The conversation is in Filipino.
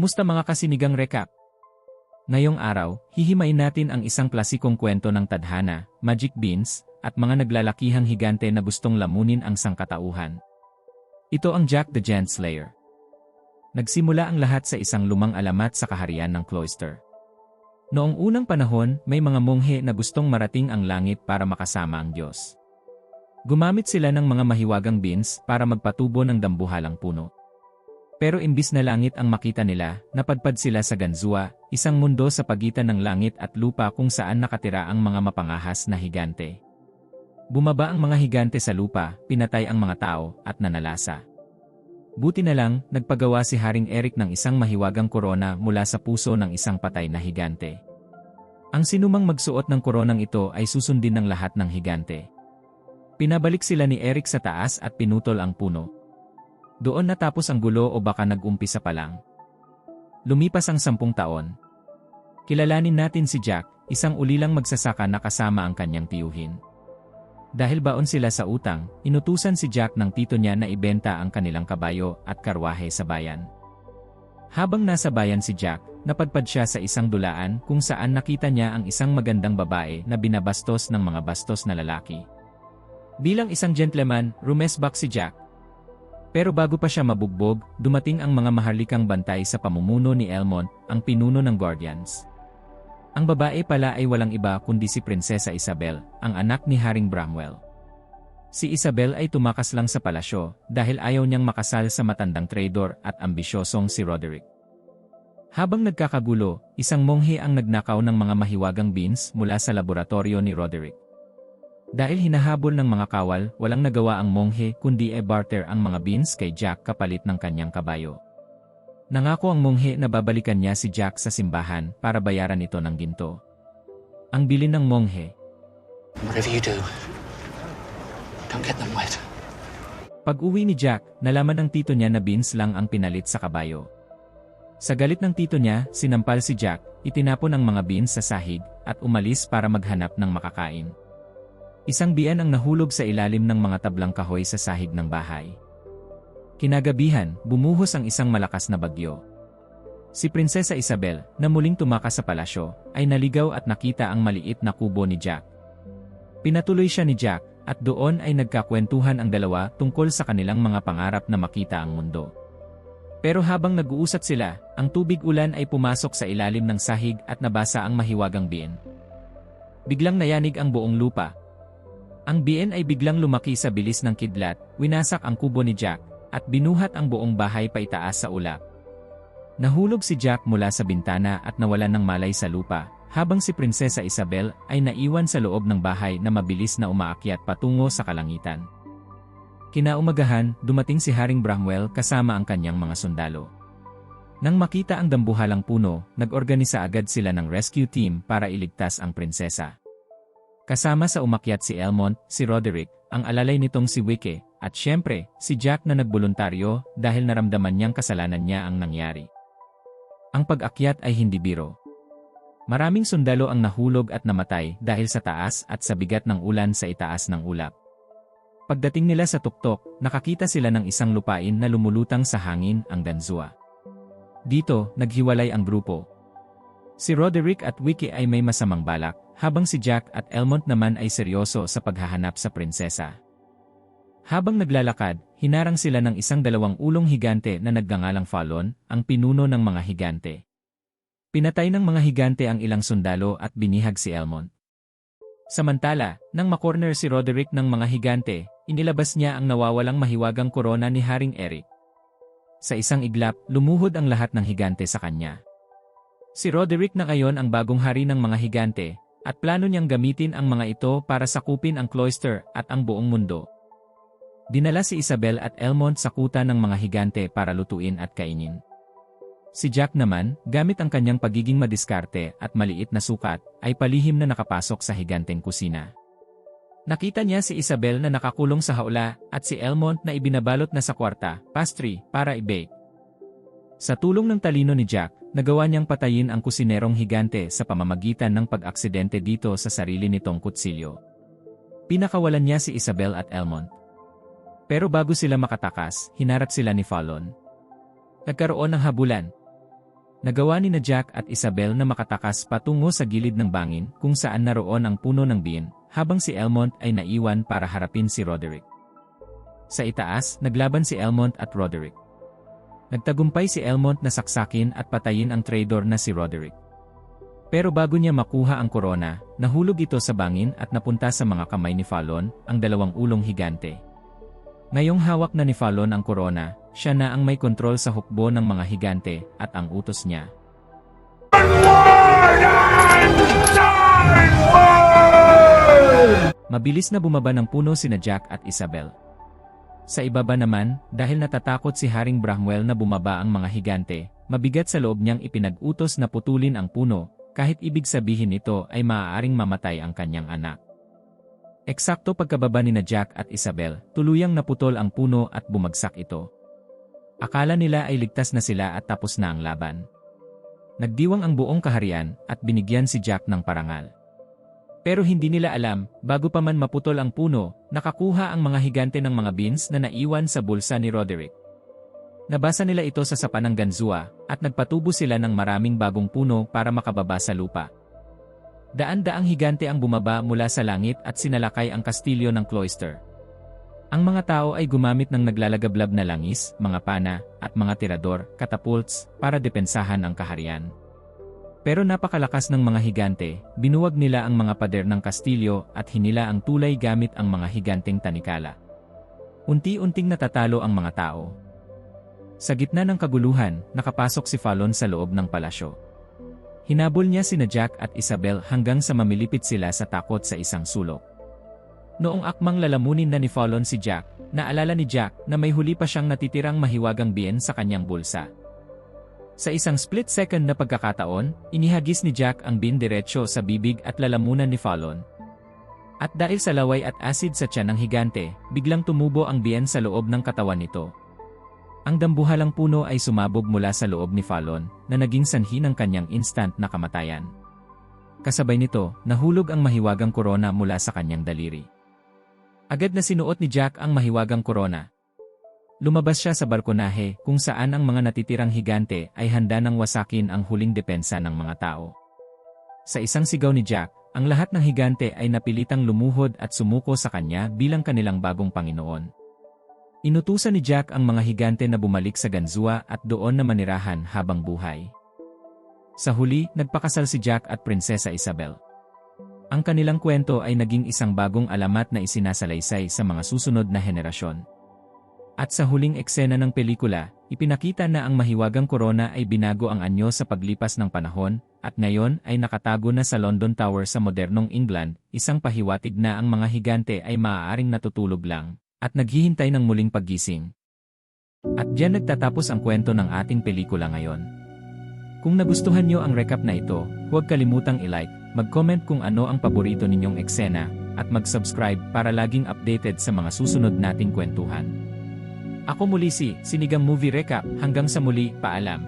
Kumusta mga kasinigang recap? Ngayong araw, hihimayin natin ang isang klasikong kwento ng tadhana, magic beans, at mga naglalakihang higante na gustong lamunin ang sangkatauhan. Ito ang Jack the Giant Slayer. Nagsimula ang lahat sa isang lumang alamat sa kaharian ng Cloister. Noong unang panahon, may mga monghe na gustong marating ang langit para makasama ang Diyos. Gumamit sila ng mga mahiwagang beans para magpatubo ng dambuhalang puno. Pero imbis na langit ang makita nila, napadpad sila sa Ganzua, isang mundo sa pagitan ng langit at lupa kung saan nakatira ang mga mapangahas na higante. Bumaba ang mga higante sa lupa, pinatay ang mga tao, at nanalasa. Buti na lang, nagpagawa si Haring Eric ng isang mahiwagang korona mula sa puso ng isang patay na higante. Ang sinumang magsuot ng koronang ito ay susundin ng lahat ng higante. Pinabalik sila ni Eric sa taas at pinutol ang puno. Doon natapos ang gulo o baka nag-umpisa pa lang. Lumipas ang 10 taon. Kilalanin natin si Jack, isang ulilang magsasaka na kasama ang kanyang tiyuhin. Dahil baon sila sa utang, inutusan si Jack ng tito niya na ibenta ang kanilang kabayo at karwahe sa bayan. Habang nasa bayan si Jack, napadpad siya sa isang dulaan kung saan nakita niya ang isang magandang babae na binabastos ng mga bastos na lalaki. Bilang isang gentleman, rumesbak si Jack. Pero bago pa siya mabugbog, dumating ang mga maharlikang bantay sa pamumuno ni Elmont, ang pinuno ng Guardians. Ang babae pala ay walang iba kundi si Prinsesa Isabel, ang anak ni Haring Bramwell. Si Isabel ay tumakas lang sa palasyo dahil ayaw niyang makasal sa matandang traidor at ambisyosong si Roderick. Habang nagkakagulo, isang monghe ang nagnakaw ng mga mahiwagang beans mula sa laboratorio ni Roderick. Dahil hinahabol ng mga kawal, walang nagawa ang monghe kundi barter ang mga beans kay Jack kapalit ng kanyang kabayo. Nangako ang monghe na babalikan niya si Jack sa simbahan para bayaran ito ng ginto. Ang bilin ng monghe, "Whatever you do, don't get them wet." Pag-uwi ni Jack, nalaman ng tito niya na beans lang ang pinalit sa kabayo. Sa galit ng tito niya, sinampal si Jack, itinapon ang mga beans sa sahig, at umalis para maghanap ng makakain. Isang bian ang nahulog sa ilalim ng mga tablang kahoy sa sahig ng bahay. Kinagabihan, bumuhos ang isang malakas na bagyo. Si Prinsesa Isabel, na muling tumakas sa palasyo, ay naligaw at nakita ang maliit na kubo ni Jack. Pinatuloy siya ni Jack, at doon ay nagkakwentuhan ang dalawa tungkol sa kanilang mga pangarap na makita ang mundo. Pero habang nag-uusap sila, ang tubig ulan ay pumasok sa ilalim ng sahig at nabasa ang mahiwagang bien. Biglang nayanig ang buong lupa. Ang bien ay biglang lumaki sa bilis ng kidlat, winasak ang kubo ni Jack, at binuhat ang buong bahay paitaas sa ulap. Nahulog si Jack mula sa bintana at nawalan ng malay sa lupa, habang si Prinsesa Isabel ay naiwan sa loob ng bahay na mabilis na umaakyat patungo sa kalangitan. Kinaumagahan, dumating si Haring Bramwell kasama ang kanyang mga sundalo. Nang makita ang dambuhalang puno, nag-organisa agad sila ng rescue team para iligtas ang prinsesa. Kasama sa umakyat si Elmont, si Roderick, ang alalay nitong si Wike, at syempre, si Jack na nagboluntaryo dahil naramdaman niyang kasalanan niya ang nangyari. Ang pag-akyat ay hindi biro. Maraming sundalo ang nahulog at namatay dahil sa taas at sa bigat ng ulan sa itaas ng ulap. Pagdating nila sa tuktok, nakakita sila ng isang lupain na lumulutang sa hangin, ang Ganzua. Dito, naghiwalay ang grupo. Si Roderick at Wike ay may masamang balak, habang si Jack at Elmont naman ay seryoso sa paghahanap sa prinsesa. Habang naglalakad, hinarang sila ng isang 2 ulong higante na nagngangalang Fallon, ang pinuno ng mga higante. Pinatay ng mga higante ang ilang sundalo at binihag si Elmont. Samantala, nang makorner si Roderick ng mga higante, inilabas niya ang nawawalang mahiwagang korona ni Haring Eric. Sa isang iglap, lumuhod ang lahat ng higante sa kanya. Si Roderick na ngayon ang bagong hari ng mga higante, at plano niyang gamitin ang mga ito para sakupin ang Cloister at ang buong mundo. Dinala si Isabel at Elmont sa kuta ng mga higante para lutuin at kainin. Si Jack naman, gamit ang kanyang pagiging madiskarte at maliit na sukat, ay palihim na nakapasok sa higanteng kusina. Nakita niya si Isabel na nakakulong sa haula at si Elmont na ibinabalot na sa kwarta, pastry, para i-bake. Sa tulong ng talino ni Jack, nagawa niyang patayin ang kusinerong higante sa pamamagitan ng pag-aksidente dito sa sarili nitong kutsilyo. Pinakawalan niya si Isabel at Elmont. Pero bago sila makatakas, hinarap sila ni Fallon. Nagkaroon ng habulan. Nagawa ni na Jack at Isabel na makatakas patungo sa gilid ng bangin kung saan naroon ang puno ng bean, habang si Elmont ay naiwan para harapin si Roderick. Sa itaas, naglaban si Elmont at Roderick. Nagtagumpay si Elmont na saksakin at patayin ang traitor na si Roderick. Pero bago niya makuha ang korona, nahulog ito sa bangin at napunta sa mga kamay ni Fallon, ang dalawang ulong higante. Ngayong hawak na ni Fallon ang korona, siya na ang may kontrol sa hukbo ng mga higante at ang utos niya. Mabilis na bumaba ng puno sina Jack at Isabel. Sa ibaba naman, dahil natatakot si Haring Bramwell na bumaba ang mga higante, mabigat sa loob niyang ipinag-utos na putulin ang puno, kahit ibig sabihin ito ay maaaring mamatay ang kanyang anak. Eksakto pagkababa ni na Jack at Isabel, tuluyang naputol ang puno at bumagsak ito. Akala nila ay ligtas na sila at tapos na ang laban. Nagdiwang ang buong kaharian at binigyan si Jack ng parangal. Pero hindi nila alam, bago pa man maputol ang puno, nakakuha ang mga higante ng mga beans na naiwan sa bulsa ni Roderick. Nabasa nila ito sa sapa ng ganzua, at nagpatubo sila ng maraming bagong puno para makababa sa lupa. Daan-daang higante ang bumaba mula sa langit at sinalakay ang kastilyo ng Cloister. Ang mga tao ay gumamit ng naglalagablab na langis, mga pana, at mga tirador, catapults, para depensahan ang kaharian. Pero napakalakas ng mga higante, binuwag nila ang mga pader ng kastilyo at hinila ang tulay gamit ang mga higanteng tanikala. Unti-unting natatalo ang mga tao. Sa gitna ng kaguluhan, nakapasok si Fallon sa loob ng palasyo. Hinabol niya sina Jack at Isabel hanggang sa mamilipit sila sa takot sa isang sulok. Noong akmang lalamunin na ni Fallon si Jack, naalala ni Jack na may huli pa siyang natitirang mahiwagang bien sa kanyang bulsa. Sa isang split second na pagkakataon, inihagis ni Jack ang bin diretsyo sa bibig at lalamunan ni Fallon. At dahil sa laway at acid sa tiyan ng higante, biglang tumubo ang bien sa loob ng katawan nito. Ang dambuhalang puno ay sumabog mula sa loob ni Fallon, na naging sanhi ng kanyang instant na kamatayan. Kasabay nito, nahulog ang mahiwagang korona mula sa kanyang daliri. Agad na sinuot ni Jack ang mahiwagang korona. Lumabas siya sa balkonahe kung saan ang mga natitirang higante ay handa nang wasakin ang huling depensa ng mga tao. Sa isang sigaw ni Jack, ang lahat ng higante ay napilitang lumuhod at sumuko sa kanya bilang kanilang bagong Panginoon. Inutusan ni Jack ang mga higante na bumalik sa Ganzua at doon na manirahan habang buhay. Sa huli, nagpakasal si Jack at Prinsesa Isabel. Ang kanilang kwento ay naging isang bagong alamat na isinasalaysay sa mga susunod na henerasyon. At sa huling eksena ng pelikula, ipinakita na ang mahiwagang korona ay binago ang anyo sa paglipas ng panahon, at ngayon ay nakatago na sa London Tower sa modernong England, isang pahiwatig na ang mga higante ay maaaring natutulog lang, at naghihintay ng muling paggising. At diyan nagtatapos ang kwento ng ating pelikula ngayon. Kung nagustuhan nyo ang recap na ito, huwag kalimutang i-like, mag-comment kung ano ang paborito ninyong eksena, at mag-subscribe para laging updated sa mga susunod nating kwentuhan. Ako muli si Sinigang Movie Recap, hanggang sa muli, paalam.